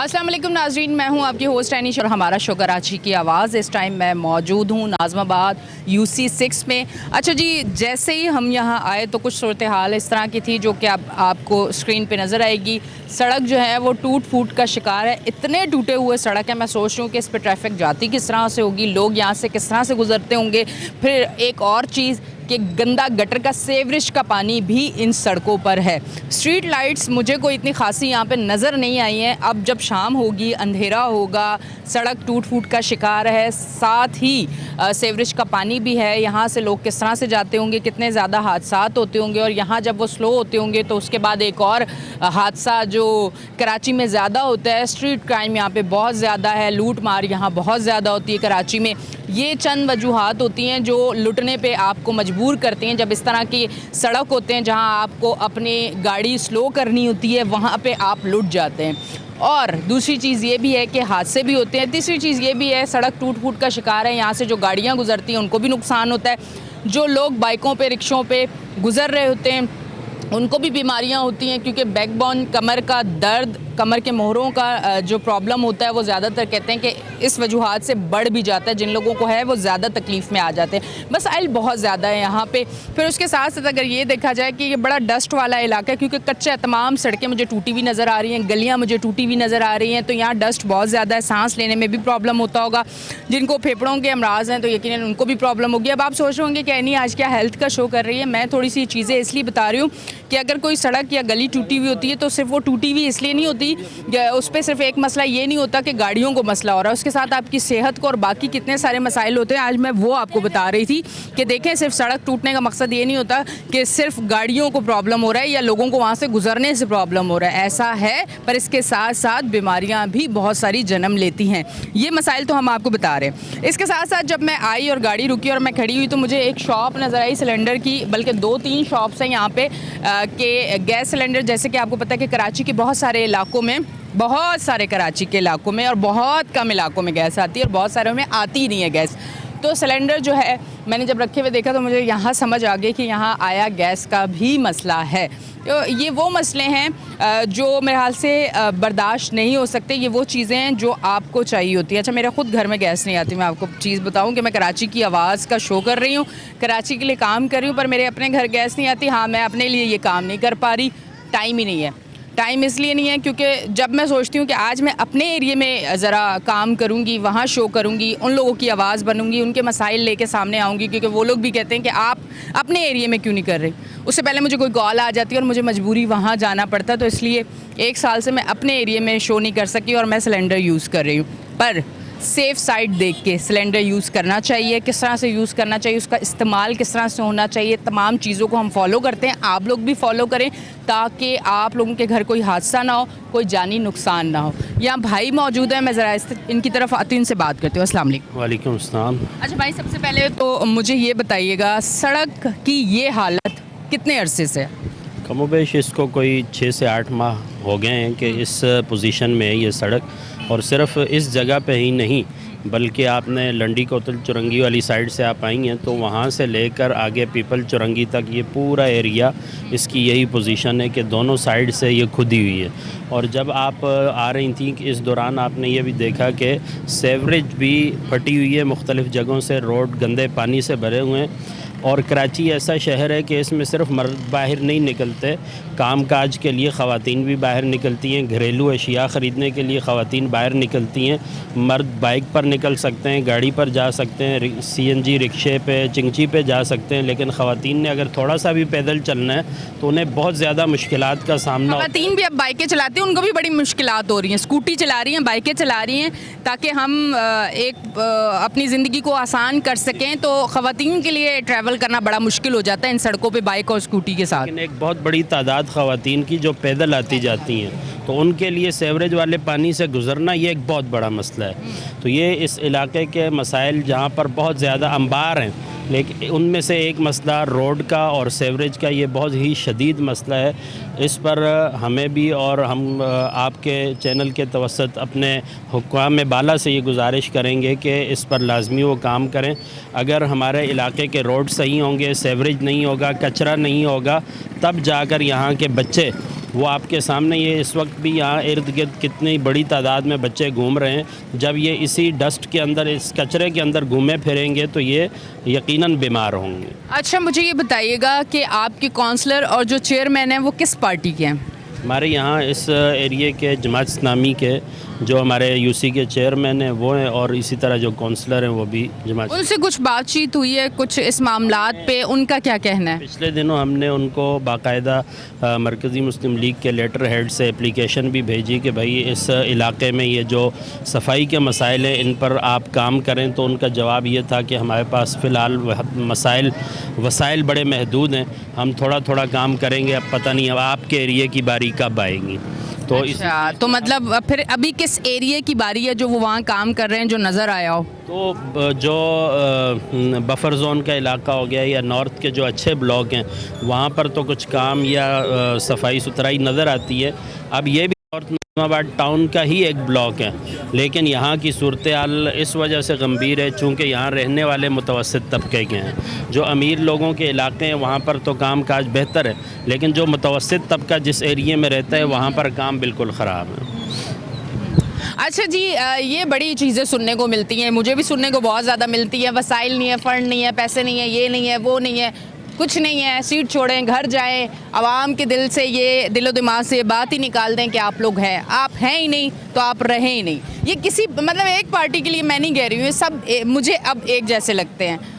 अस्सलाम वालेकुम नाजरीन, मैं हूं आपकी होस्ट एनिश और हमारा शो कराची की आवाज़। इस टाइम मैं मौजूद हूं नाज़माबाद UC6 में। अच्छा जी, जैसे ही हम यहां आए तो कुछ सूरत हाल इस तरह की थी जो कि आपको स्क्रीन पे नज़र आएगी। सड़क जो है वो टूट फूट का शिकार है, इतने टूटे हुए सड़क है। मैं सोच रही हूँ कि इस पर ट्रैफिक जाती किस तरह से होगी, लोग यहाँ से किस तरह से गुजरते होंगे। फिर एक और चीज़ कि गंदा गटर का सीवरेज का पानी भी इन सड़कों पर है। स्ट्रीट लाइट्स मुझे कोई इतनी खासी यहाँ पे नज़र नहीं आई हैं। अब जब शाम होगी, अंधेरा होगा, सड़क टूट फूट का शिकार है, साथ ही सीवरेज का पानी भी है। यहाँ से लोग किस तरह से जाते होंगे, कितने ज़्यादा हादसात होते होंगे, और यहाँ जब वो स्लो होते होंगे तो उसके बाद एक और हादसा जो कराची में ज़्यादा होता है, स्ट्रीट क्राइम यहाँ पे बहुत ज़्यादा है, लूट मार यहाँ बहुत ज़्यादा होती है कराची में। ये चंद वजूहात होती हैं जो लुटने पे आपको मजबूर करती हैं। जब इस तरह की सड़क होते हैं जहां आपको अपनी गाड़ी स्लो करनी होती है, वहां पे आप लुट जाते हैं। और दूसरी चीज़ ये भी है कि हादसे भी होते हैं। तीसरी चीज़ ये भी है, सड़क टूट फूट का शिकार है, यहाँ से जो गाड़ियाँ गुजरती हैं उनको भी नुकसान होता है। जो लोग बाइकों पे, रिक्शों पे गुज़र रहे होते हैं उनको भी बीमारियां होती हैं, क्योंकि बैकबोन, कमर का दर्द, कमर के मोहरों का जो प्रॉब्लम होता है वो ज़्यादातर कहते हैं कि इस वजूहात से बढ़ भी जाता है। जिन लोगों को है वो ज़्यादा तकलीफ़ में आ जाते हैं। मसाइल बहुत ज़्यादा है यहाँ पे। फिर उसके साथ साथ अगर ये देखा जाए कि ये बड़ा डस्ट वाला इलाका है, क्योंकि कच्चा तमाम सड़कें मुझे टूटी हुई नज़र आ रही हैं, गलियाँ मुझे टूटी हुई नज़र आ रही हैं, तो यहाँ डस्ट बहुत ज़्यादा है। सांस लेने में भी प्रॉब्लम होता होगा। जिनको फेफड़ों के अमराज हैं तो यकीनन उनको भी प्रॉब्लम होगी। अब आप सोच रहे होंगे कि नहीं आज क्या हेल्थ का शो कर रही है। मैं थोड़ी सी चीज़ें इसलिए बता रही हूँ कि अगर कोई सड़क या गली टूटी हुई होती है तो सिर्फ वो टूटी हुई इसलिए नहीं होती, उस पर सिर्फ एक मसला ये नहीं होता कि गाड़ियों को मसला हो रहा है, उसके साथ आपकी सेहत को और बाकी कितने सारे मसाइल होते हैं। आज मैं वो आपको बता रही थी कि देखें, सिर्फ सड़क टूटने का मकसद ये नहीं होता कि सिर्फ गाड़ियों को प्रॉब्लम हो रहा है या लोगों को वहाँ से गुजरने से प्रॉब्लम हो रहा है, ऐसा है। पर इसके साथ साथ बीमारियाँ भी बहुत सारी जन्म लेती हैं। ये मसाइल तो हम आपको बता रहे हैं। इसके साथ साथ जब मैं आई और गाड़ी रुकी और मैं खड़ी हुई तो मुझे एक शॉप नज़र आई सिलेंडर की, बल्कि 2-3 शॉप्स हैं यहाँ पे के गैस सिलेंडर। जैसे कि आपको पता है कि कराची के बहुत सारे इलाकों में, बहुत सारे कराची के इलाकों में और बहुत कम इलाकों में गैस आती है और बहुत सारे में आती ही नहीं है गैस। तो सिलेंडर जो है मैंने जब रखे हुए देखा तो मुझे यहाँ समझ आ गई कि यहाँ आया गैस का भी मसला है। तो ये वो मसले हैं जो मेरे हाल से बर्दाश्त नहीं हो सकते। ये वो चीज़ें हैं जो आपको चाहिए होती है। अच्छा, मेरा ख़ुद घर में गैस नहीं आती। मैं आपको चीज़ बताऊं कि मैं कराची की आवाज़ का शो कर रही हूँ, कराची के लिए काम कर रही हूँ, पर मेरे अपने घर गैस नहीं आती। हाँ, मैं अपने लिए ये काम नहीं कर पा रही, टाइम ही नहीं है। टाइम इसलिए नहीं है क्योंकि जब मैं सोचती हूँ कि आज मैं अपने एरिए में ज़रा काम करूँगी, वहाँ शो करूँगी, उन लोगों की आवाज़ बनूँगी, उनके मसाइल लेके सामने आऊँगी, क्योंकि वो लोग भी कहते हैं कि आप अपने एरिए में क्यों नहीं कर रहे। उससे पहले मुझे कोई कॉल आ जाती है और मुझे मजबूरी वहाँ जाना पड़ता, तो इसलिए 1 साल से मैं अपने एरिए में शो नहीं कर सकी और मैं सिलेंडर यूज़ कर रही हूँ। पर सेफ़ साइड देख के सिलेंडर यूज़ करना चाहिए। किस तरह से यूज़ करना चाहिए, उसका इस्तेमाल किस तरह से होना चाहिए, तमाम चीज़ों को हम फॉलो करते हैं। आप लोग भी फॉलो करें ताकि आप लोगों के घर कोई हादसा ना हो, कोई जानी नुकसान ना हो। यहाँ भाई मौजूद है, मैं ज़रा इनकी तरफ आती हूँ, इनसे बात करती हूँ। अस्सलाम वालेकुम। वालेकुम अस्सलाम। अच्छा भाई, सबसे पहले तो मुझे ये बताइएगा, सड़क की ये हालत कितने अरसे से है? कमोबेश इसको कोई 6 से 8 माह हो गए हैं कि इस पोजीशन में है ये सड़क। और सिर्फ इस जगह पे ही नहीं, बल्कि आपने लंडी कोतल चुरंगी वाली साइड से आप आई हैं तो वहाँ से लेकर आगे पीपल चुरंगी तक ये पूरा एरिया, इसकी यही पोजीशन है कि दोनों साइड से ये खुदी हुई है। और जब आप आ रही थी कि इस दौरान आपने ये भी देखा कि सीवरेज भी फटी हुई है, मुख्तलिफ़ जगहों से रोड गंदे पानी से भरे हुए हैं। और कराची ऐसा शहर है कि इसमें सिर्फ मर्द बाहर नहीं निकलते, काम काज के लिए ख़वातीन भी बाहर निकलती हैं, घरेलू अशिया ख़रीदने के लिए ख़वातीन बाहर निकलती हैं। मर्द बाइक पर निकल सकते हैं, गाड़ी पर जा सकते हैं, CNG रिक्शे पे, चिंची पे जा सकते हैं, लेकिन ख़वातीन ने अगर थोड़ा सा भी पैदल चलना है तो उन्हें बहुत ज़्यादा मुश्किलात का सामना। ख़वातीन भी अब बाइकें चलाती हैं, उनको भी बड़ी मुश्किलात हो रही हैं। स्कूटी चला रही हैं, बाइकें चला रही हैं, ताकि हम अपनी ज़िंदगी को आसान कर सकें। तो ख़वातीन के लिए ट्रैवल करना बड़ा मुश्किल हो जाता है इन सड़कों पे बाइक और स्कूटी के साथ। लेकिन एक बहुत बड़ी तादाद ख़वातीन की जो पैदल आती जाती हैं, तो उनके लिए सीवरेज वाले पानी से गुज़रना ये एक बहुत बड़ा मसला है। तो ये इस इलाके के मसाइल जहाँ पर बहुत ज़्यादा अंबार हैं, लेकिन उनमें से एक मसला रोड का और सीवरेज का ये बहुत ही शदीद मसला है। इस पर हमें भी और हम आपके चैनल के तवस्सुत अपने हुक्काम बाला से ये गुजारिश करेंगे कि इस पर लाजमी वो काम करें। अगर हमारे इलाके के रोड सही होंगे, सीवरेज नहीं होगा, कचरा नहीं होगा, तब जाकर यहाँ के बच्चे वो आपके सामने ये इस वक्त भी यहाँ इर्द गिर्द कितनी बड़ी तादाद में बच्चे घूम रहे हैं। जब ये इसी डस्ट के अंदर, इस कचरे के अंदर घूमे फिरेंगे तो ये यकीनन बीमार होंगे। अच्छा, मुझे ये बताइएगा कि आपके काउंसलर और जो चेयरमैन हैं वो किस पार्टी के हैं? हमारे यहाँ इस एरिए के जमात इस्लामी के जो हमारे यूसी के चेयरमैन हैं वो हैं, और इसी तरह जो काउंसलर हैं वो भी जमात। उनसे कुछ बातचीत हुई है कुछ इस मामलात पे, उनका क्या कहना है? पिछले दिनों हमने उनको बाकायदा मरकज़ी मुस्लिम लीग के लेटर हेड से एप्लीकेशन भी भेजी कि भाई इस इलाके में ये जो सफाई के मसाइल हैं इन पर आप काम करें। तो उनका जवाब ये था कि हमारे पास फ़िलहाल वसाइल बड़े महदूद हैं, हम थोड़ा थोड़ा काम करेंगे, अब पता नहीं अब आपके एरिए की बारी कब आएगी। तो अच्छा, तो मतलब फिर अभी किस एरिया की बारी है जो वो वहाँ काम कर रहे हैं जो नज़र आया हो? तो जो बफर जोन का इलाका हो गया या नॉर्थ के जो अच्छे ब्लॉक हैं वहाँ पर तो कुछ काम या सफाई सुथराई नज़र आती है। अब ये भी नॉर्थ नाज़िमाबाद टाउन का ही एक ब्लॉक है, लेकिन यहाँ की सूरत हाल इस वजह से गंभीर है चूँकि यहाँ रहने वाले मुतवस्सित तबके के हैं। जो अमीर लोगों के इलाके हैं वहाँ पर तो काम काज बेहतर है, लेकिन जो मुतवस्सित तबका जिस एरिए में रहता है वहाँ पर काम बिल्कुल ख़राब है। अच्छा जी, ये बड़ी चीज़ें सुनने को मिलती हैं, मुझे भी सुनने को बहुत ज़्यादा मिलती है। वसाइल नहीं है, फ़ंड नहीं है, पैसे नहीं है, ये नहीं है, वो नहीं है, कुछ नहीं है, सीट छोड़ें, घर जाएं, आवाम के दिल से ये दिलो दिमाग से बात ही निकाल दें कि आप लोग हैं। आप हैं ही नहीं तो आप रहें ही नहीं। ये किसी मतलब एक पार्टी के लिए मैं नहीं कह रही हूँ, ये सब मुझे अब एक जैसे लगते हैं।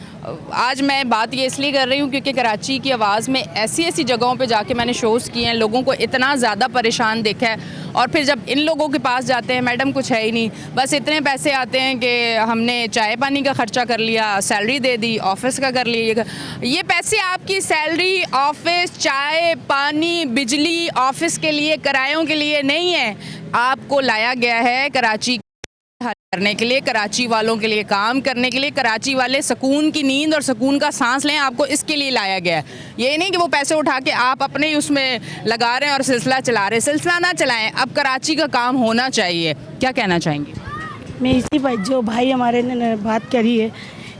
आज मैं बात ये इसलिए कर रही हूँ क्योंकि कराची की आवाज़ में ऐसी ऐसी जगहों पे जाके मैंने शोज़ किए हैं, लोगों को इतना ज़्यादा परेशान देखा है, और फिर जब इन लोगों के पास जाते हैं, मैडम कुछ है ही नहीं, बस इतने पैसे आते हैं कि हमने चाय पानी का ख़र्चा कर लिया, सैलरी दे दी, ऑफिस का कर लिया। ये पैसे आपकी सैलरी, ऑफिस, चाय पानी, बिजली, ऑफिस के लिए, किरायों के लिए नहीं है। आपको लाया गया है कराची हल करने के लिए, कराची वालों के लिए काम करने के लिए, कराची वाले सुकून की नींद और सुकून का सांस लें, आपको इसके लिए लाया गया है। ये नहीं कि वो पैसे उठा के आप अपने उसमें लगा रहे हैं और सिलसिला चला रहे हैं। सिलसिला ना चलाएं, अब कराची का काम होना चाहिए। क्या कहना चाहेंगे? मैं इसी जो भाई हमारे ने बात करी है,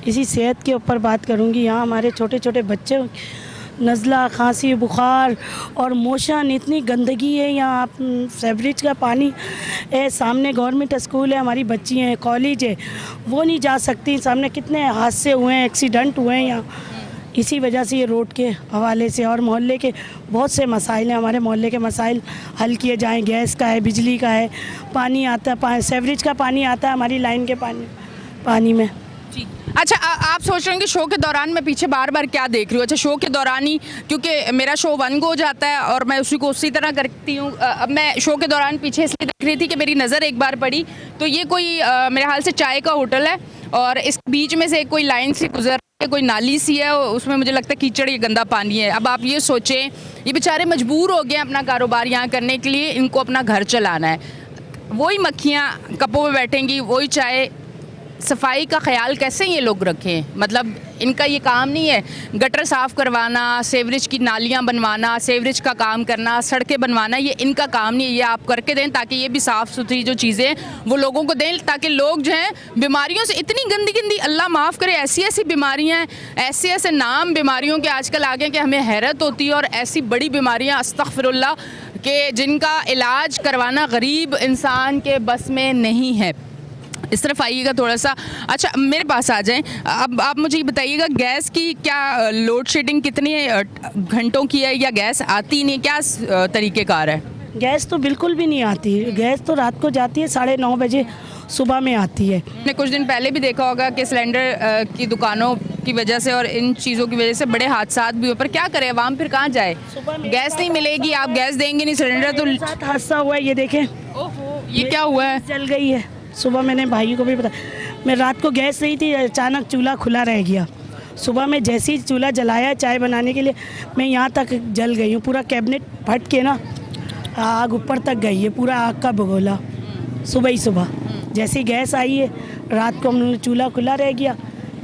इसी सेहत के ऊपर बात करूंगी। यहाँ हमारे छोटे छोटे बच्चे नज़ला, खांसी, बुखार और मोशन, इतनी गंदगी है यहाँ। आप सेवरेज का पानी है, सामने गवर्नमेंट स्कूल है, हमारी बच्ची हैं, कॉलेज है, वो नहीं जा सकती। सामने कितने हादसे हुए हैं, एक्सीडेंट हुए हैं यहाँ, इसी वजह से ये रोड के हवाले से। और मोहल्ले के बहुत से मसाइल हैं, हमारे मोहल्ले के मसाइल हल किए जाएँ। गैस का है, बिजली का है, पानी आता है, सेवरेज का पानी आता है हमारी लाइन के पानी में। अच्छा, आप सोच रहे हैं कि शो के दौरान मैं पीछे बार बार क्या देख रही हूँ? अच्छा, शो के दौरान ही, क्योंकि मेरा शो 1 को हो जाता है और मैं उसी को उसी तरह करती हूँ। अब मैं शो के दौरान पीछे इसलिए देख रही थी कि मेरी नज़र एक बार पड़ी तो ये कोई मेरे हाल से चाय का होटल है और इस बीच में से कोई लाइन सी गुजर रही है, कोई नाली सी है, उसमें मुझे लगता है कीचड़ या गंदा पानी है। अब आप ये सोचें, ये बेचारे मजबूर हो गए अपना कारोबार यहाँ करने के लिए, इनको अपना घर चलाना है। वही मक्खियाँ कपों में बैठेंगी, वही चाय। सफाई का ख्याल कैसे ये लोग रखें? मतलब इनका ये काम नहीं है गटर साफ़ करवाना, सेवरेज की नालियाँ बनवाना, सेवरेज का काम करना, सड़कें बनवाना, ये इनका काम नहीं है। ये आप करके दें ताकि ये भी साफ़ सुथरी जो चीज़ें वो लोगों को दें, ताकि लोग जो हैं बीमारियों से, इतनी गंदी गंदी, अल्लाह माफ़ करे, ऐसी ऐसी बीमारियाँ, ऐसे ऐसे नाम बीमारियों के आजकल आ गए कि हमें हैरत होती है। और ऐसी बड़ी बीमारियाँ अस्तग़फिरुल्लाह कि जिनका इलाज करवाना गरीब इंसान के बस में नहीं है। इस तरफ आइएगा थोड़ा सा। अच्छा, मेरे पास आ जाएं। अब आप मुझे ये बताइएगा, गैस की क्या लोड शेडिंग कितनी घंटों की है या गैस आती नहीं, क्या तरीक़ेकार है? गैस तो बिल्कुल भी नहीं आती। गैस तो रात को जाती है 9:30 बजे, सुबह में आती है। मैंने कुछ दिन पहले भी देखा होगा कि सिलेंडर की दुकानों की वजह से और इन चीज़ों की वजह से बड़े हादसात भी हुए, पर क्या करें, अवाम फिर कहाँ जाए? गैस नहीं मिलेगी, आप गैस देंगे नहीं, सिलेंडर तो साथ हादसा हुआ है, ये देखें। ओहो, ये क्या हुआ है? जल गई है। सुबह मैंने भाई को भी बताया, मैं रात को गैस रही थी, अचानक चूल्हा खुला रह गया। सुबह में जैसे ही चूल्हा जलाया चाय बनाने के लिए, मैं यहाँ तक जल गई हूँ। पूरा कैबिनेट फट के ना आग ऊपर तक गई है, पूरा आग का भगोला। सुबह ही सुबह जैसे ही गैस आई है, रात को हम लोग चूल्हा खुला रह गया,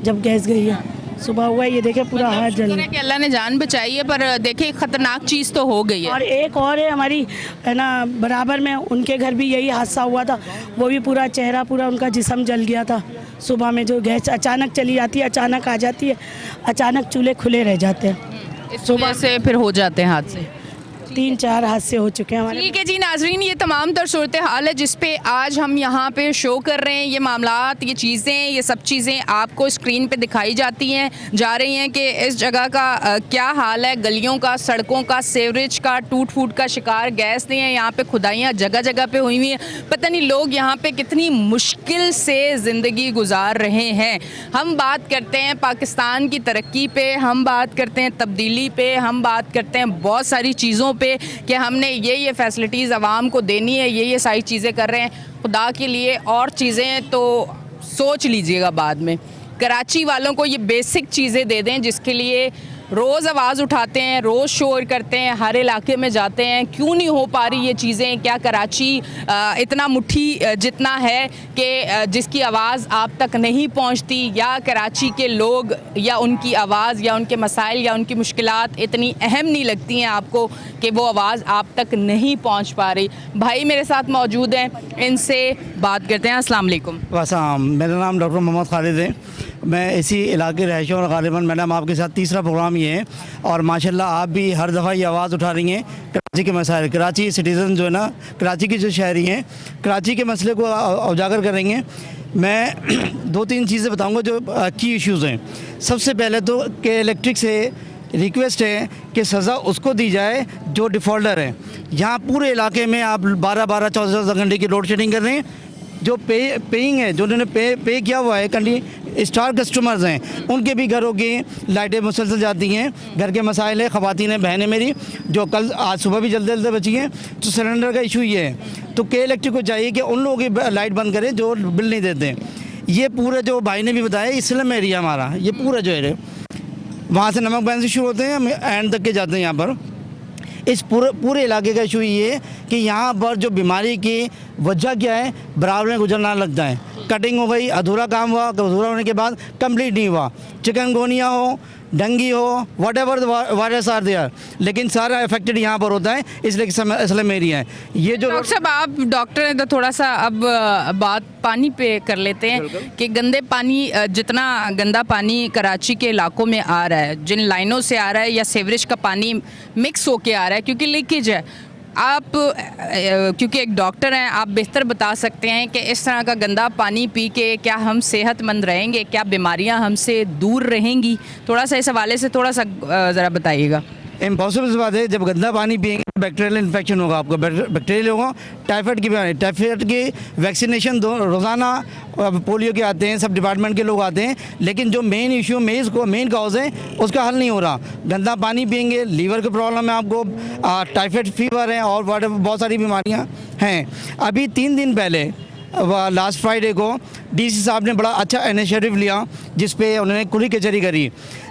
जब गैस गई है सुबह हुआ, ये देखे पूरा हाथ जल गया। कि अल्लाह ने जान बचाई है, पर देखिए खतरनाक चीज़ तो हो गई है। और एक और है हमारी, है ना, बराबर में, उनके घर भी यही हादसा हुआ था। वो भी पूरा चेहरा, पूरा उनका जिस्म जल गया था। सुबह में जो गैस अचानक चली जाती है, अचानक आ जाती है, अचानक चूल्हे खुले रह जाते हैं, सुबह से फिर हो जाते हैं हादसे। 3-4 हादसे हो चुके हैं हमारे। ठीक है जी नाजरीन, ये तमाम तर सूरत हाल है जिस पे आज हम यहाँ पे शो कर रहे हैं। ये मामलात, ये चीज़ें, ये सब चीज़ें आपको स्क्रीन पे दिखाई जाती हैं, जा रही हैं कि इस जगह का क्या हाल है, गलियों का, सड़कों का, सीवरेज का, टूट फूट का शिकार, गैस नहीं है, यहाँ पे खुदाइयाँ जगह जगह पे हुई हुई हैं। पता नहीं लोग यहाँ पे कितनी मुश्किल से ज़िंदगी गुजार रहे हैं। हम बात करते हैं पाकिस्तान की तरक्की पे, हम बात करते हैं तब्दीली पे, हम बात करते हैं बहुत सारी चीज़ों पे कि हमने ये फैसिलिटीज़ आवाम को देनी है, ये सारी चीज़ें कर रहे हैं। खुदा के लिए और चीज़ें तो सोच लीजिएगा बाद में। कराची वालों को ये बेसिक चीज़ें दे दें जिसके लिए रोज़ आवाज़ उठाते हैं, रोज़ शोर करते हैं, हर इलाके में जाते हैं। क्यों नहीं हो पा रही ये चीज़ें? क्या कराची इतना मुट्ठी जितना है कि जिसकी आवाज़ आप तक नहीं पहुंचती, या कराची के लोग या उनकी आवाज़ या उनके मसाइल या उनकी मुश्किलात इतनी अहम नहीं लगती हैं आपको कि वो आवाज़ आप तक नहीं पहुंच पा रही? भाई मेरे साथ मौजूद हैं, इनसे बात करते हैं। अस्सलाम वालेकुम। वासलाम, मेरा नाम डॉक्टर मोहम्मद खालिद है। मैं इसी इलाके रह और गालिबन मैडम आपके साथ तीसरा प्रोग्राम ये है, और माशाल्लाह आप भी हर दफ़ा ये आवाज़ उठा रही हैं कराची के मसाइल। कराची सिटीज़न जो है ना, कराची की जो शहरी हैं, कराची के मसले को उजागर करेंगे। मैं 2-3 चीज़ें बताऊंगा जो की इश्यूज़ हैं। सबसे पहले तो कि इलेक्ट्रिक से रिक्वेस्ट है कि सज़ा उसको दी जाए जो डिफ़ॉल्टर है। यहाँ पूरे इलाके में आप 12-12, 14 घंटे की लोड शेडिंग कर रहे हैं। जो पेइंग है, जो उन्होंने पे किया हुआ है, स्टार कस्टमर्स हैं, उनके भी घरों की लाइटें मुसलसल जाती हैं। घर के मसाइल है, ख़वातीन हैं, बहनें मेरी जो कल आज सुबह भी जल्दी जल्दी बची हैं। तो सिलेंडर का इशू ये है, तो के इलेक्ट्रिक को चाहिए कि उन लोगों की लाइट बंद करें जो बिल नहीं देते। ये पूरा जो भाई ने भी बताया, इस्लाम एरिया हमारा ये पूरा जो है, वहाँ से नमक बैन से शुरू होते हैं, हम एंड तक के जाते हैं। यहाँ पर इस पूरे इलाके का इशू ये है कि यहाँ पर जो बीमारी की वजह क्या है, बराबर में गुजरना लगता है। कटिंग हो गई, अधूरा काम हुआ, अधूरा होने के बाद कंप्लीट नहीं हुआ। चिकनगोनिया हो, डेंगू हो, whatever virus are there, लेकिन सारा इफेक्टेड यहाँ पर होता है, इसलिए स्लम एरिया है ये जो। डॉक्टर साहब, आप डॉक्टर हैं तो थोड़ा सा अब बात पानी पे कर लेते हैं कि गंदे पानी, जितना गंदा पानी कराची के इलाकों में आ रहा है, जिन लाइनों से आ रहा है या सीवरेज का पानी मिक्स होके आ रहा है क्योंकि लीकेज है, आप क्योंकि एक डॉक्टर हैं, आप बेहतर बता सकते हैं कि इस तरह का गंदा पानी पी के क्या हम सेहतमंद रहेंगे, क्या बीमारियां हमसे दूर रहेंगी? थोड़ा सा इस हवाले से थोड़ा सा ज़रा बताइएगा। इम्पॉसिबल बात है, जब गंदा पानी पिएंगे बैक्टीरियल इन्फेक्शन होगा, आपको बैक्टीरियल होगा। टाइफाइड की बीमारी, टाइफाइड की वैक्सीनेशन रोज़ाना पोलियो के आते हैं, सब डिपार्टमेंट के लोग आते हैं, लेकिन जो मेन इशू मेन कॉज है उसका हल नहीं हो रहा। गंदा पानी पिएंगे, लीवर की प्रॉब्लम है आपको, टाइफाइड फीवर है और बहुत सारी बीमारियाँ हैं। अभी 3 दिन पहले लास्ट फ्राइडे को डीसी साहब ने बड़ा अच्छा इनिशिएटिव लिया जिस पे उन्होंने खुली कचहरी करी।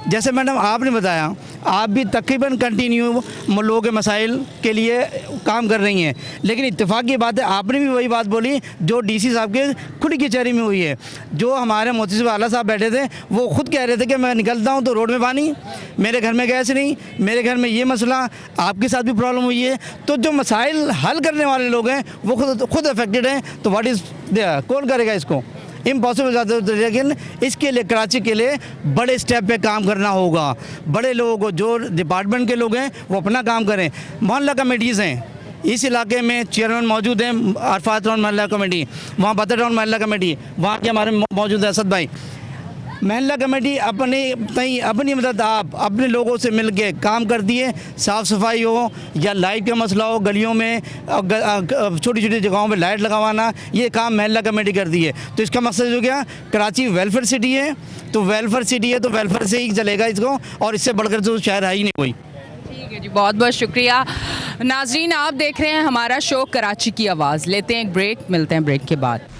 जैसे मैडम आपने बताया, आप भी तकरीबन कंटिन्यू लोगों के मसाइल के लिए काम कर रही हैं, लेकिन इत्तेफाक की बात है, आपने भी वही बात बोली जो डीसी साहब के खुली कचहरी में हुई है। जो हमारे मोहतसिब आला साहब बैठे थे, वो खुद कह रहे थे कि मैं निकलता हूँ तो रोड में पानी, मेरे घर में गैस नहीं, मेरे घर में ये मसला, आपके साथ भी प्रॉब्लम हुई है। तो जो मसाइल हल करने वाले लोग हैं वो खुद अफेक्टेड हैं, तो व्हाट इज़ देयर, कौन करेगा इसको? इम्पॉसिबल ज़्यादा, लेकिन इसके लिए कराची के लिए बड़े स्टेप पे काम करना होगा। बड़े लोगों को, जो डिपार्टमेंट के लोग हैं वो अपना काम करें। मोहल्ला कमेटीज़ हैं, इस इलाके में चेयरमैन मौजूद हैं, अरफात टाउन मोहल्ला कमेटी, वहाँ बदर टाउन मोहल्ला कमेटी, वहाँ के हमारे मौजूद है असद भाई। मोहल्ला कमेटी अपनी मदद आप अपने लोगों से मिल के काम कर दिए। साफ़ सफाई हो या लाइट का मसला हो, गलियों में छोटी छोटी जगहों पे लाइट लगवाना, ये काम मोहल्ला कमेटी कर दी है। तो इसका मकसद हो गया, कराची वेलफेयर सिटी है, तो वेलफेयर सिटी है तो वेलफेयर से ही चलेगा इसको, और इससे बढ़कर तो शहर है ही नहीं कोई। ठीक है जी, बहुत बहुत शुक्रिया। नाजरीन, आप देख रहे हैं हमारा शो कराची की आवाज़। लेते हैं एक ब्रेक, मिलते हैं ब्रेक के बाद।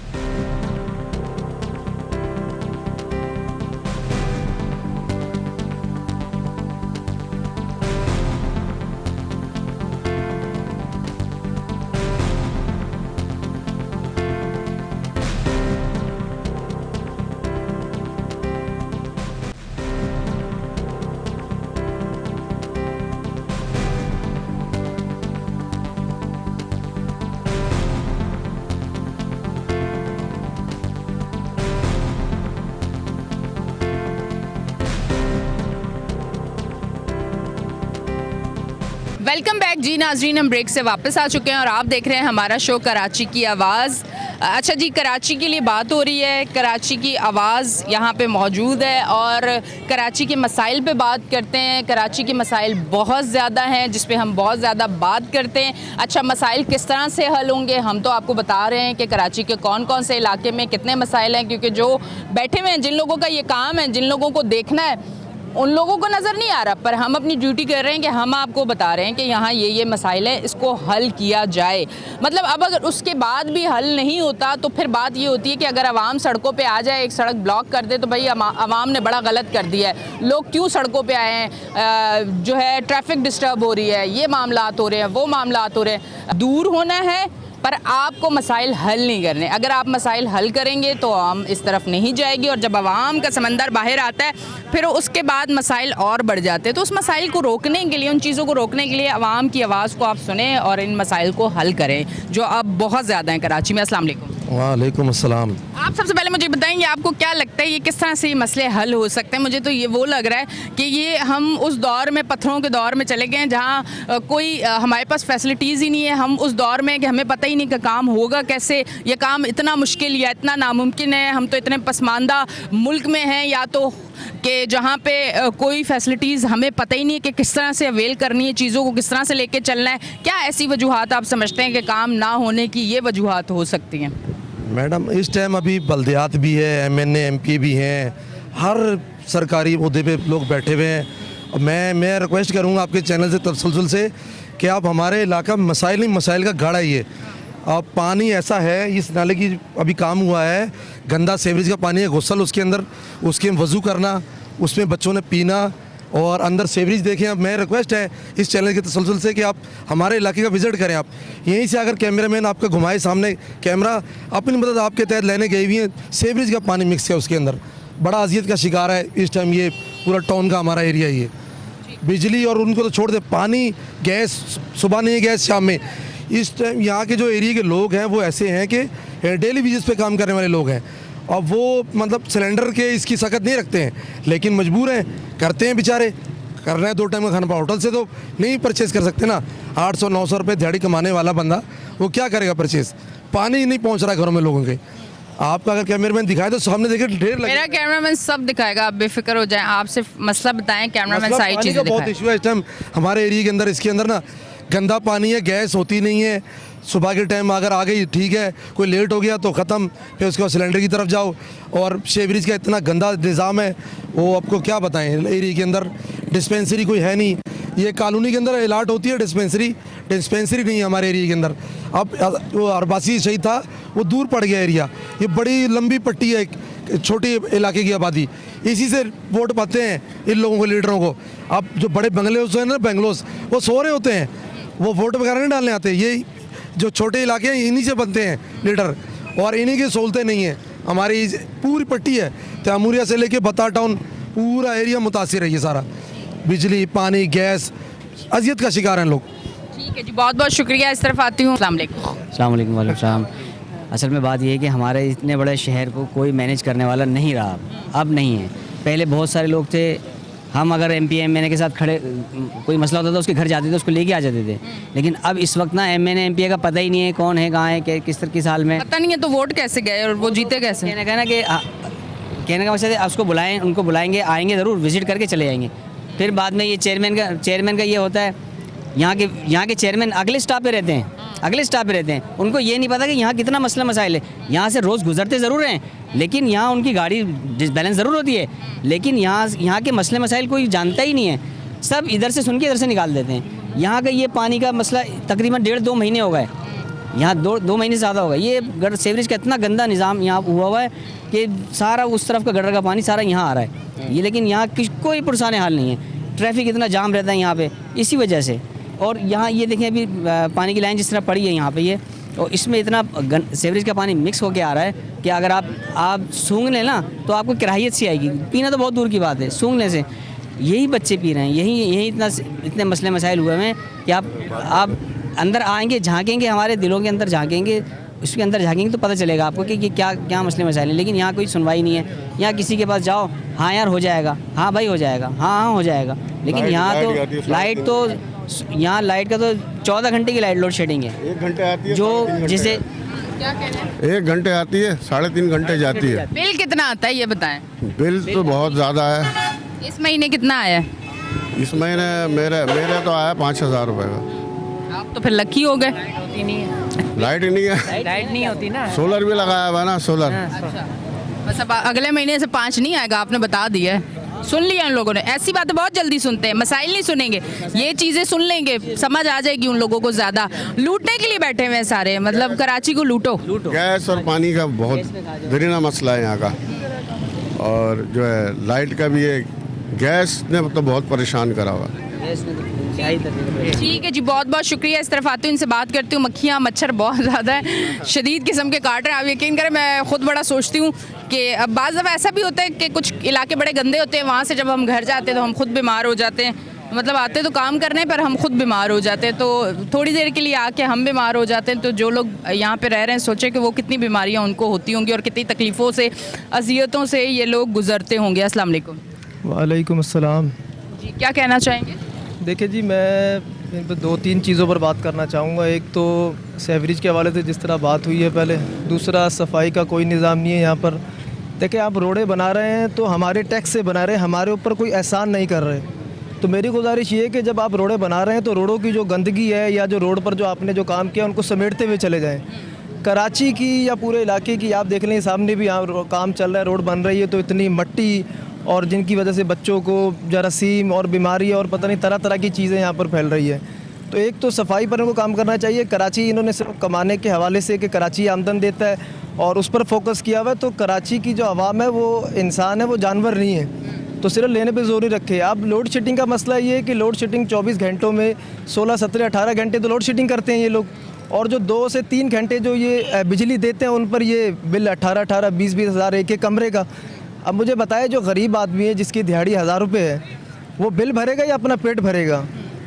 वेलकम बैक जी नाजरीन, हम ब्रेक से वापस आ चुके हैं और आप देख रहे हैं हमारा शो कराची की आवाज़। अच्छा जी, कराची के लिए बात हो रही है, कराची की आवाज़ यहाँ पे मौजूद है और कराची के मसाइल पे बात करते हैं। कराची के मसाइल बहुत ज़्यादा हैं जिस पे हम बहुत ज़्यादा बात करते हैं। अच्छा, मसाइल किस तरह से हल होंगे हम तो आपको बता रहे हैं कि कराची के कौन कौन से इलाके में कितने मसाइल हैं, क्योंकि जो बैठे हुए हैं, जिन लोगों का ये काम है, जिन लोगों को देखना है, उन लोगों को नज़र नहीं आ रहा, पर हम अपनी ड्यूटी कर रहे हैं कि हम आपको बता रहे हैं कि यहाँ ये मसाइल है, इसको हल किया जाए। मतलब अब अगर उसके बाद भी हल नहीं होता तो फिर बात ये होती है कि अगर आवाम सड़कों पे आ जाए, एक सड़क ब्लॉक कर दे, तो भाई आवाम ने बड़ा गलत कर दिया है। लोग क्यों सड़कों पे आए हैं, जो है ट्रैफिक डिस्टर्ब हो रही है, ये मामलात हो रहे हैं, वो मामलात हो रहे हैं। दूर होना है पर आपको मसाइल हल नहीं करने। अगर आप मसाइल हल करेंगे तो आवाम इस तरफ नहीं जाएगी, और जब आवाम का समंदर बाहर आता है फिर उसके बाद मसाइल और बढ़ जाते हैं। तो उस मसाइल को रोकने के लिए, उन चीज़ों को रोकने के लिए आवाम की आवाज़ को आप सुने और इन मसाइल को हल करें जो अब बहुत ज़्यादा हैं कराची में। अस्सलाम वालेकुम। वालेकुम अस्सलाम। आप सबसे पहले मुझे बताएंगे आपको क्या लगता है ये किस तरह से ये मसले हल हो सकते हैं? मुझे तो ये वो लग रहा है कि ये हम उस दौर में, पत्थरों के दौर में चले गए हैं जहाँ कोई हमारे पास फैसिलिटीज़ ही नहीं है। हम उस दौर में कि हमें पता ही नहीं कि काम होगा कैसे, ये काम इतना मुश्किल या इतना नामुमकिन है। हम तो इतने पसमानदा मुल्क में हैं या तो कि जहाँ पे कोई फैसिलिटीज़ हमें पता ही नहीं है कि किस तरह से अवेल करनी है, चीज़ों को किस तरह से लेके चलना है। क्या ऐसी वजूहात आप समझते हैं कि काम ना होने की ये वजूहात हो सकती हैं? मैडम, इस टाइम अभी बल्दियात भी है, MNA MP भी हैं, हर सरकारी ओहदे पे लोग बैठे हुए हैं। मैं रिक्वेस्ट करूँगा आपके चैनल से, तसलसल से, कि आप हमारे इलाका मसाइल नहीं, मसाइल का गढ़ है ये। अब पानी ऐसा है, इस नाले की अभी काम हुआ है, गंदा सीवरेज का पानी है, गुस्सल उसके अंदर, उसके वज़ू करना, उसमें बच्चों ने पीना और अंदर सीवरेज देखें। अब मैं रिक्वेस्ट है इस चैनल के तसलसल से कि आप हमारे इलाके का विज़िट करें। आप यहीं से अगर कैमरामैन आपका घुमाए सामने कैमरा, अपनी मदद आपके तहत लेने गई हुई हैं, सीवरेज का पानी मिक्स है उसके अंदर, बड़ा अजियत का शिकार है इस टाइम ये पूरा टाउन का हमारा एरिया। ये बिजली और उनको तो छोड़ दे, पानी, गैस, सुबह नहीं है गैस, शाम में। इस टाइम यहाँ के जो एरिया के लोग हैं वो ऐसे हैं कि डेली बेसिस पे काम करने वाले लोग हैं, और वो मतलब सिलेंडर के इसकी सख्त नहीं रखते हैं, लेकिन मजबूर हैं, करते हैं बेचारे। करना है 2 टाइम का खाना, पर होटल से तो नहीं परचेज़ कर सकते ना। 800-900 रुपये दिहाड़ी कमाने वाला बंदा वो क्या करेगा परचेज़? पानी नहीं पहुँच रहा घरों में लोगों के। आपका अगर कैमरामैन दिखाए तो सामने देखे ढेर लगे। मेरा कैमरामैन सब दिखाएगा, आप बेफिक्र हो जाएं। आप सिर्फ मसला बताएं, कैमरामैन सारी चीज़ें दिखाएगा। बहुत इशू है इस टाइम हमारे एरिया के अंदर। इसके अंदर ना गंदा पानी है, गैस होती नहीं है। सुबह के टाइम अगर आ गई ठीक है, कोई लेट हो गया तो ख़त्म, फिर उसके बाद सिलेंडर की तरफ जाओ। और सीवरेज का इतना गंदा निज़ाम है, वो आपको क्या बताएं। एरिया के अंदर डिस्पेंसरी कोई है नहीं। ये कॉलोनी के अंदर अलाट होती है डिस्पेंसरी नहीं है हमारे एरिया के अंदर। अब वो अरबासी शहीद था, वो दूर पड़ गया एरिया। ये बड़ी लंबी पट्टी है, एक छोटे इलाके की आबादी, इसी से वोट पाते हैं इन लोगों को, लीडरों को। अब जो बड़े बंगले हैं ना, बेंगलोस, वो सो रहे होते हैं, वो वोट वगैरह नहीं डालने आते। ये जो छोटे इलाके हैं इन्हीं से बनते हैं लीडर, और इन्हीं की सहूलतें नहीं हैं। हमारी पूरी पट्टी है, तैमूरिया से लेके बता टाउन, पूरा एरिया मुतासिर है। ये सारा बिजली, पानी, गैस, अजियत का शिकार हैं लोग। ठीक है जी, बहुत बहुत शुक्रिया। इस तरफ आती हूँ। अस्सलाम वालेकुम। अस्सलाम वालेकुम। वालेकुम सलाम। असल में बात ये है कि हमारे इतने बड़े शहर को कोई मैनेज करने वाला नहीं रहा, अब नहीं है। पहले बहुत सारे लोग थे, हम अगर MP MNA के साथ खड़े, कोई मसला होता था उसके घर जाते थे, उसको लेके आ जाते थे। लेकिन अब इस वक्त ना MNA MPA का पता ही नहीं है कौन है, कहाँ है, किस तरह की साल में पता नहीं है, तो वोट कैसे गए और वो जीते कैसे? कहने का मतलब उसको बुलाएं, उनको बुलाएंगे, आएंगे ज़रूर, विज़िट करके चले जाएंगे। फिर बाद में ये चेयरमैन का ये होता है, यहाँ के चेयरमैन अगले स्टॉप पे रहते हैं, उनको ये नहीं पता कि यहाँ कितना मसला मसाइल है। यहाँ से रोज़ गुजरते ज़रूर हैं, लेकिन यहाँ उनकी गाड़ी डिसबैलेंस ज़रूर होती है, लेकिन यहाँ के मसले मसाइल कोई जानता ही नहीं है। सब इधर से सुन के इधर से निकाल देते हैं। यहाँ का ये पानी का मसला तकरीबन 1.5-2 महीने हो गए, यहाँ 2 महीने से ज़्यादा हो गए। ये सीवरेज का इतना गंदा निज़ाम यहाँ हुआ है कि सारा उस तरफ का गटर का पानी सारा यहाँ आ रहा है। ये लेकिन यहाँ कोई पुरसाने हाल नहीं है। ट्रैफिक इतना जाम रहता है यहाँ पे इसी वजह से। और यहाँ ये देखें, अभी पानी की लाइन जिस तरह पड़ी है यहाँ पे ये, और इसमें इतना सीवरेज का पानी मिक्स होके आ रहा है कि अगर आप सूंघ लें ना तो आपको कराहियत सी आएगी। पीना तो बहुत दूर की बात है, सूंघने से यही बच्चे पी रहे हैं। यही इतने मसले मसाइल हुए हैं कि आप अंदर आएंगे, झांकेंगे, हमारे दिलों के अंदर झांकेंगे, उसके अंदर झांकेंगे तो पता चलेगा आपको कि क्या मसले मसाइल हैं। लेकिन यहाँ कोई सुनवाई नहीं है। यहाँ किसी के पास जाओ, हाँ यार हो जाएगा, हाँ भाई हो जाएगा, हाँ हो जाएगा, लेकिन यहाँ तो लाइट तो यहाँ लाइट का तो 14 घंटे की लाइट लोड शेडिंग है 1 घंटे आती है, जो 3.5 घंटे जिसे क्या कह रहे हैं? 1 घंटे आती है, 3.5 घंटे जाती है। बिल कितना आता है ये बताएं? बिल तो बहुत ज़्यादा है। इस महीने कितना आया है? इस महीने मेरे तो आया 5,000 रुपये का। आप तो फिर लकी हो गए। लाइट ही नहीं है, लाइट नहीं होती ना। सोलर भी लगाया हुआ है ना, सोलर। बस अब अगले महीने से 5 नहीं आएगा, आपने बता दिया है। सुन लिया उन लोगों ने। ऐसी बातें बहुत जल्दी सुनते हैं, मसाइल नहीं सुनेंगे, ये चीज़ें सुन लेंगे, समझ आ जाएगी उन लोगों को। ज़्यादा लूटने के लिए बैठे हुए हैं सारे, मतलब कराची को लूटो। गैस और पानी का बहुत दरीना मसला है यहाँ का, और जो है लाइट का भी है। गैस ने तो बहुत परेशान करा हुआ। ठीक है जी, बहुत बहुत शुक्रिया। इस तरफ आती हूँ, इनसे बात करती हूँ। मक्खियाँ मच्छर बहुत ज़्यादा है, शदीद किस्म के काट रहे हैं। आप यकीन करें, मैं खुद बड़ा सोचती हूँ कि अब बाज़ दफ़ा ऐसा भी होता है कि कुछ इलाके बड़े गंदे होते हैं, वहाँ से जब हम घर जाते हैं तो हम खुद बीमार हो जाते हैं। मतलब आते तो काम करने पर हम खुद बीमार हो जाते हैं, तो थोड़ी देर के लिए आके हम बीमार हो जाते हैं। तो जो लोग यहाँ पे रह रहे हैं, सोचें कि वो कितनी बीमारियाँ उनको होती होंगी और कितनी तकलीफ़ों से, अजियतों से ये लोग गुजरते होंगे। अस्सलाम वालेकुम। वालेकुम अस्सलाम। जी, क्या कहना चाहेंगे? देखिए जी, मैं इन पर 2-3 चीज़ों पर बात करना चाहूँगा। एक तो सेवरेज के हवाले से जिस तरह बात हुई है पहले, दूसरा सफाई का कोई निज़ाम नहीं है यहाँ पर। देखिए, आप रोडें बना रहे हैं तो हमारे टैक्स से बना रहे हैं, हमारे ऊपर कोई एहसान नहीं कर रहे। तो मेरी गुजारिश ये है कि जब आप रोडें बना रहे हैं तो रोडों की जो गंदगी है या जो रोड पर जो आपने जो काम किया उनको समेटते हुए चले जाएँ। कराची की या पूरे इलाके की आप देख लें, सामने भी यहाँ काम चल रहा है, रोड बन रही है, तो इतनी मट्टी और जिनकी वजह से बच्चों को जरासीम और बीमारी और पता नहीं तरह तरह की चीज़ें यहाँ पर फैल रही है। तो एक तो सफाई पर इनको काम करना चाहिए। कराची इन्होंने सिर्फ कमाने के हवाले से कि कराची आमदन देता है और उस पर फोकस किया हुआ है, तो कराची की जो आवाम है वो इंसान है, वो जानवर नहीं है। तो सिर्फ लेने पे जोर ही रखे। अब लोड शेडिंग का मसला ये है कि लोड शेडिंग 24 घंटों में 16, 17, 18 घंटे तो लोड शेडिंग करते हैं ये लोग, और जो 2 से 3 घंटे जो ये बिजली देते हैं उन पर ये बिल 18-18, 20-20 हज़ार एक कमरे का। अब मुझे बताएं, जो गरीब आदमी है जिसकी दिहाड़ी 1000 रुपये है, वो बिल भरेगा या अपना पेट भरेगा?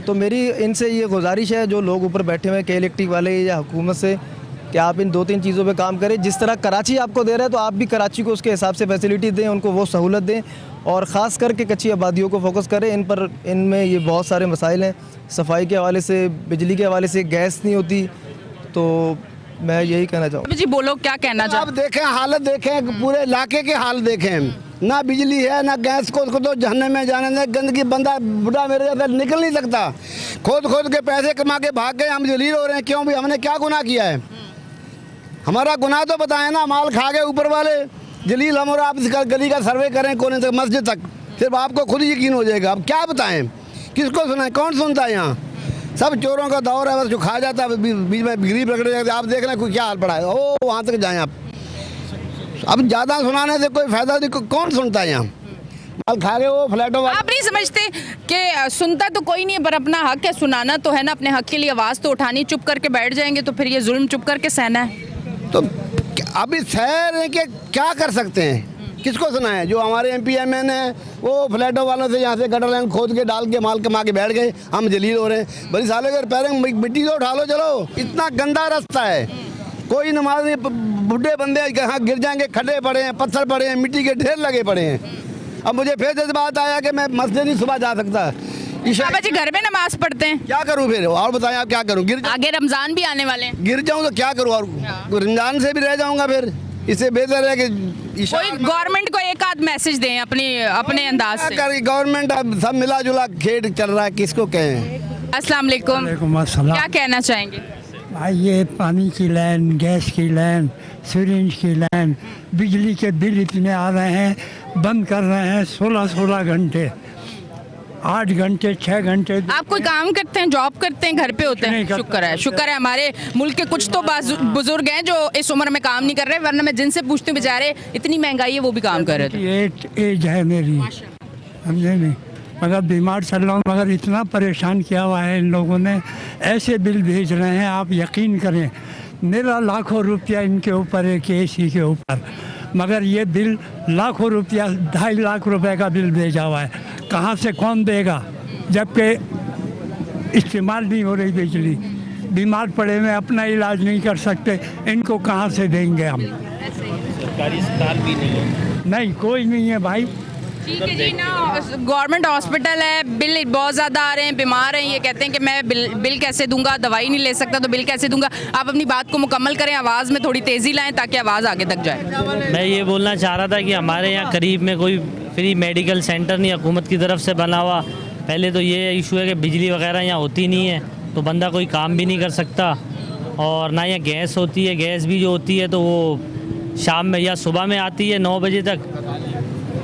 तो मेरी इनसे ये गुजारिश है, जो लोग ऊपर बैठे हुए हैं, के इलेक्ट्रिक वाले या हुकूमत से, कि आप इन 2-3 चीज़ों पे काम करें। जिस तरह कराची आपको दे रहा है तो आप भी कराची को उसके हिसाब से फैसिलिटी दें, उनको वो सहूलत दें, और ख़ास करके कच्ची आबादियों को फोकस करें। इनमें ये बहुत सारे मसाइल हैं, सफाई के हवाले से, बिजली के हवाले से, गैस नहीं होती। तो मैं यही कहना चाहूँगा। जी बोलो, क्या कहना चाहते? आप देखें, हालत देखें, पूरे इलाके के हाल देखें, ना बिजली है ना गैस। को तो जहन्नम में जाने दे, गंदगी। बंदा बुढ़ा मेरे जैसा निकल नहीं सकता, खोद खोद के पैसे कमा के भाग गए। हम जलील हो रहे हैं, क्यों भी? हमने क्या गुनाह किया है? हमारा गुनाह तो बताएं ना। माल खा गए ऊपर वाले, जलील हम। और आप इस गली का सर्वे करें, कोने से मस्जिद तक, सिर्फ आपको खुद यकीन हो जाएगा। अब क्या बताएं, किसको सुनाएं? कौन सुनता है? यहाँ सब चोरों का दौर है, बस जो खा जाता है, बीच में गरीब रगड़े जाते। आप देख रहे हैं कोई क्या हाल पड़ा है। ओ, वहाँ तक जाएं आप। अब ज़्यादा सुनाने से कोई फ़ायदा नहीं, कौन सुनता है यहाँ? माल खा गए वो फ्लैटों वाले। आप नहीं समझते कि सुनता तो कोई नहीं है, पर अपना हक है, सुनाना तो है ना। अपने हक के लिए आवाज़ तो उठानी। चुप करके बैठ जाएंगे तो फिर ये जुल्म चुप करके सहना है। तो अभी शहर है कि क्या कर सकते हैं? किसको सुनाएं? जो हमारे MP-MN है वो फ्लैटों वालों से यहाँ से गटर लाइन खोद के डाल के माल कमा के बैठ गए। हम जलील हो रहे हैं। बड़ी सालों के पैर में मिट्टी तो उठा लो, चलो। इतना गंदा रास्ता है, कोई नमाज नहीं। बुढ़े बंदे कहाँ गिर जाएंगे, खड्डे पड़े हैं, पत्थर पड़े हैं, मिट्टी के ढेर लगे पड़े हैं। अब मुझे फिर जज्बात आया कि मैं मस्जिद नहीं सुबह जा सकता। बाबा जी घर में नमाज पढ़ते हैं, क्या करूँ फिर? और बताएं आप, क्या करूँ? आगे रमज़ान भी आने वाले हैं। गिर जाऊँ तो क्या करूँ? और रमजान से भी रह जाऊँगा फिर। इससे बेहतर है कि कोई गवर्नमेंट को एक आध मैसेज दें अपने अंदाज से। गवर्नमेंट अब सब मिला जुला खेल चल रहा है, किसको कहें? अस्सलाम वालेकुम। वालेकुम अस्सलाम। क्या कहना चाहेंगे? भाई, ये पानी की लाइन, गैस की लाइन, सीरेंज की लाइन, बिजली के बिल इतने आ रहे हैं, बंद कर रहे हैं 16-16 घंटे, 8 घंटे, 6 घंटे। आप कोई काम करते हैं, जॉब करते हैं, घर पे होते हैं? शुक्र है हमारे मुल्क के कुछ तो बुजुर्ग हैं जो इस उम्र में काम नहीं कर रहे, वरना मैं जिनसे पूछती हूँ बेचारे, इतनी महंगाई है वो भी काम कर रहे थे। एज है मेरी, समझे नहीं? मगर बीमार चल रहा हूँ, मगर इतना परेशान किया हुआ है इन लोगों ने। ऐसे बिल भेज रहे हैं, आप यकीन करें, मेरा लाखों रुपया इनके ऊपर है, AC के ऊपर। मगर ये बिल लाखों रुपया, 2.5 लाख रुपए का बिल भेजा हुआ है। कहाँ से कौन देगा, जबकि इस्तेमाल नहीं हो रही बिजली। बीमार पड़े में अपना इलाज नहीं कर सकते, इनको कहाँ से देंगे हम? सरकारी अस्पताल भी नहीं है। नहीं, कोई नहीं है भाई। ठीक है जी ना, गवर्नमेंट हॉस्पिटल है, बिल बहुत ज़्यादा आ रहे हैं, बीमार हैं, ये कहते हैं कि मैं बिल कैसे दूंगा, दवाई नहीं ले सकता तो बिल कैसे दूंगा। आप अपनी बात को मुकम्मल करें, आवाज़ में थोड़ी तेज़ी लाएं ताकि आवाज़ आगे तक जाए। मैं ये बोलना चाह रहा था कि हमारे यहाँ करीब में कोई फ्री मेडिकल सेंटर नहीं हुकूमत की तरफ से बना हुआ। पहले तो ये इशू है कि बिजली वगैरह यहाँ होती नहीं है, तो बंदा कोई काम भी नहीं कर सकता। और ना यहाँ गैस होती है, गैस भी जो होती है तो वो शाम में या सुबह में आती है 9 बजे तक,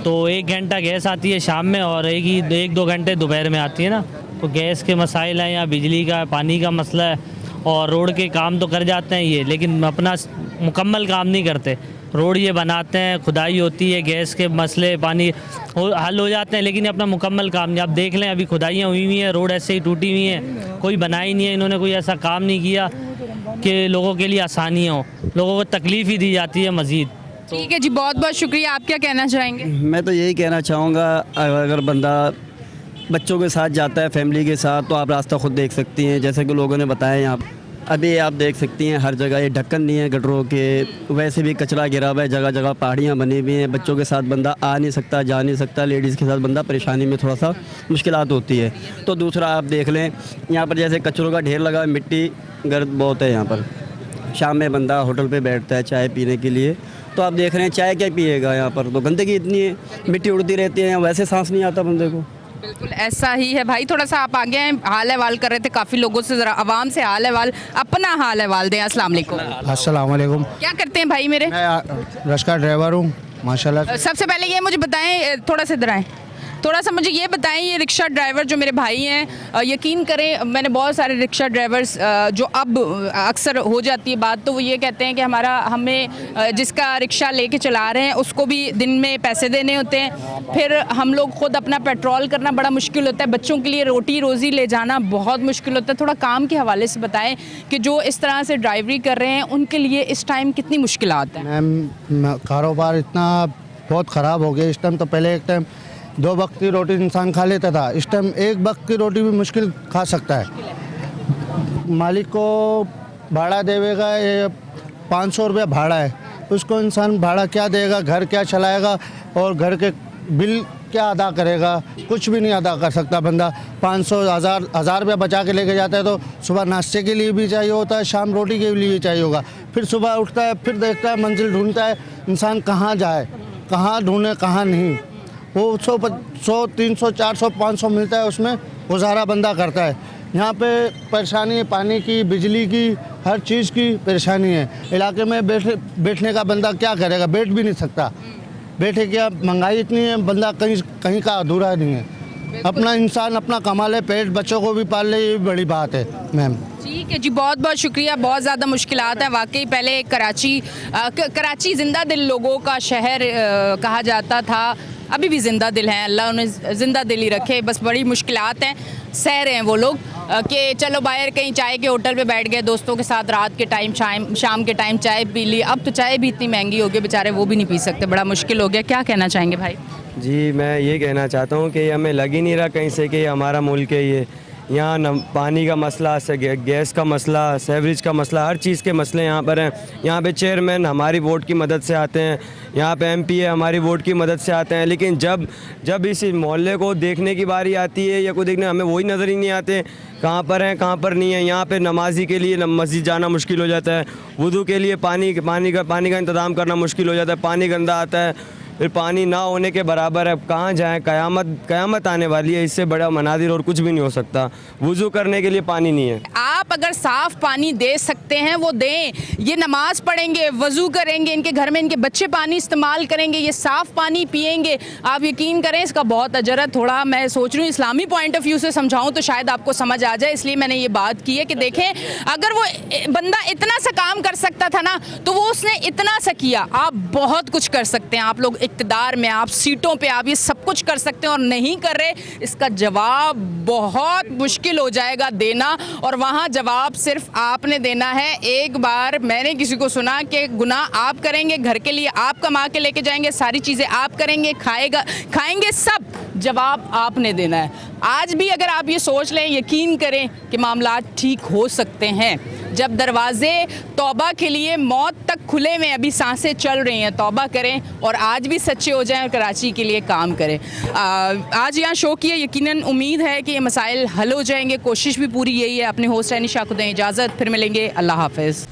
तो 1 घंटा गैस आती है शाम में और 1-2 घंटे दोपहर में आती है ना। तो गैस के मसाइल हैं, यहाँ बिजली का, पानी का मसला है। और रोड के काम तो कर जाते हैं ये, लेकिन अपना मुकम्मल काम नहीं करते। रोड ये बनाते हैं, खुदाई होती है, गैस के मसले पानी हल हो जाते हैं, लेकिन अपना मुकम्मल काम नहीं। आप देख लें, अभी खुदाइयाँ हुई हुई हैं, रोड ऐसे ही टूटी हुई हैं, कोई बनाई नहीं है। इन्होंने कोई ऐसा काम नहीं किया कि लोगों के लिए आसानी हो, लोगों को तकलीफ़ ही दी जाती है मज़ीद। ठीक है जी, बहुत बहुत शुक्रिया। आप क्या कहना चाहेंगे? मैं तो यही कहना चाहूँगा, अगर बंदा बच्चों के साथ जाता है, फैमिली के साथ, तो आप रास्ता खुद देख सकती हैं। जैसे कि लोगों ने बताया यहाँ अभी आप देख सकती हैं हर जगह ये ढक्कन नहीं है गटरों के, वैसे भी कचरा गिरा हुआ है, जगह जगह पहाड़ियाँ बनी हुई हैं। बच्चों के साथ बंदा आ नहीं सकता, जा नहीं सकता, लेडीज़ के साथ बंदा परेशानी में थोड़ा सा मुश्किलात होती है। तो दूसरा आप देख लें, यहाँ पर जैसे कचरों का ढेर लगा है, मिट्टी गर्द बहुत है यहाँ पर। शाम में बंदा होटल पे बैठता है चाय पीने के लिए, तो आप देख रहे हैं चाय क्या पिएगा, यहाँ पर तो गंदगी इतनी है, मिट्टी उड़ती रहती है, वैसे सांस नहीं आता बंदे को। बिल्कुल ऐसा ही है भाई। थोड़ा सा आप आगे हैं, हाल अहवाल कर रहे थे काफ़ी लोगों से, ज़रा आवाम से हाल अहवाल, अपना हाल अहवाल दें। अस्सलाम वालेकुम। अस्सलाम वालेकुम। क्या करते हैं भाई मेरे? मैं रश्का ड्राइवर हूँ माशाल्लाह। सबसे पहले ये मुझे बताएं, थोड़ा सा इधर आएं, थोड़ा सा मुझे ये बताएं, ये रिक्शा ड्राइवर जो मेरे भाई हैं, यकीन करें मैंने बहुत सारे रिक्शा ड्राइवर्स जो अब अक्सर हो जाती है बात, तो वो ये कहते हैं कि हमें जिसका रिक्शा लेके चला रहे हैं उसको भी दिन में पैसे देने होते हैं, फिर हम लोग ख़ुद अपना पेट्रोल करना बड़ा मुश्किल होता है, बच्चों के लिए रोटी रोज़ी ले जाना बहुत मुश्किल होता है। थोड़ा काम के हवाले से बताएं कि जो इस तरह से ड्राइवरी कर रहे हैं उनके लिए इस टाइम कितनी मुश्किलात हैं? मैम कारोबार इतना बहुत ख़राब हो गया इस टाइम। तो पहले एक टाइम 2 वक्त की रोटी इंसान खा लेता था, इस टाइम 1 वक्त की रोटी भी मुश्किल खा सकता है। मालिक को भाड़ा देगा, ये 500 रुपये भाड़ा है, उसको इंसान भाड़ा क्या देगा, घर क्या चलाएगा और घर के बिल क्या अदा करेगा, कुछ भी नहीं अदा कर सकता बंदा। 500 हज़ार रुपया बचा के लेके जाता है, तो सुबह नाश्ते के लिए भी चाहिए होता है, शाम रोटी के लिए भी चाहिए होगा, फिर सुबह उठता है, फिर देखता है, मंजिल ढूंढता है, इंसान कहाँ जाए, कहाँ ढूंढे कहाँ नहीं। वो 100, 300, 400, 500 मिलता है, उसमें गुजारा बंदा करता है। यहाँ पे परेशानी है, पानी की, बिजली की, हर चीज़ की परेशानी है। इलाके में बैठने का बंदा क्या करेगा, बैठ भी नहीं सकता। बैठे क्या, महंगाई इतनी है, बंदा कहीं का अधूरा नहीं है। अपना इंसान अपना कमा ले, पेट बच्चों को भी पाल ले, ये भी बड़ी बात है मैम। ठीक है जी, बहुत बहुत शुक्रिया। बहुत ज़्यादा मुश्किलात हैं वाकई। पहले कराची जिंदा दिल लोगों का शहर कहा जाता था, अभी भी जिंदा दिल हैं, अल्लाह उन्हें जिंदा दिल ही रखे। बस बड़ी मुश्किलात हैं, सह रहे हैं वो लोग कि चलो बाहर कहीं चाय के होटल पे बैठ गए दोस्तों के साथ, रात के टाइम शाम के टाइम चाय पी ली। अब तो चाय भी इतनी महंगी हो गई, बेचारे वो भी नहीं पी सकते, बड़ा मुश्किल हो गया। क्या कहना चाहेंगे भाई? जी मैं ये कहना चाहता हूँ कि हमें लग ही नहीं रहा कहीं से कि हमारा मुल्क है ये। यहाँ न पानी का मसला, गैस का मसला, सेवरेज का मसला, हर चीज़ के मसले यहाँ पर हैं। यहाँ पे चेयरमैन हमारी वोट की मदद से आते हैं, यहाँ पे एमपी है हमारी वोट की मदद से आते हैं, लेकिन जब इस मोहल्ले को देखने की बारी आती है या कोई देखने, हमें वही नज़र ही नहीं आते, कहाँ पर हैं कहाँ पर नहीं है। यहाँ पे नमाजी के लिए मस्जिद जाना मुश्किल हो जाता है, वुज़ू के लिए पानी का इंतज़ाम करना मुश्किल हो जाता है, पानी गंदा आता है, फिर पानी ना होने के बराबर है। कहाँ जाएं, क़यामत आने वाली है, इससे बड़ा मनाजिर और कुछ भी नहीं हो सकता। वुज़ू करने के लिए पानी नहीं है। आप अगर साफ़ पानी दे सकते हैं वो दें। ये नमाज पढ़ेंगे, वज़ू करेंगे, इनके घर में इनके बच्चे पानी इस्तेमाल करेंगे, ये साफ़ पानी पिएंगे, आप यकीन करें इसका बहुत अजर है। थोड़ा मैं सोच रही हूँ इस्लामी पॉइंट ऑफ व्यू से समझाऊँ तो शायद आपको समझ आ जाए, इसलिए मैंने ये बात की है कि देखें अगर वो बंदा इतना सा काम कर सकता था ना, तो वो उसने इतना सा किया। आप बहुत कुछ कर सकते हैं, आप लोग इक़्तिदार में, आप सीटों पे, आप ये सब कुछ कर सकते हैं और नहीं कर रहे, इसका जवाब बहुत मुश्किल हो जाएगा देना। और वहाँ जवाब सिर्फ आपने देना है। एक बार मैंने किसी को सुना कि गुनाह आप करेंगे, घर के लिए आप कमा के लेके जाएंगे, सारी चीज़ें आप करेंगे, खाएंगे सब, जवाब आपने देना है। आज भी अगर आप ये सोच लें, यकीन करें कि मामला ठीक हो सकते हैं। जब दरवाजे तौबा के लिए मौत तक खुले में, अभी सांसें चल रही हैं, तौबा करें और आज भी सच्चे हो जाएं और कराची के लिए काम करें। आज यहाँ शो किए, यकीनन उम्मीद है कि ये मसाइल हल हो जाएंगे। कोशिश भी पूरी यही है। अपने होस्ट एनिशा को दें इजाज़त, फिर मिलेंगे। अल्लाह हाफ़िज़।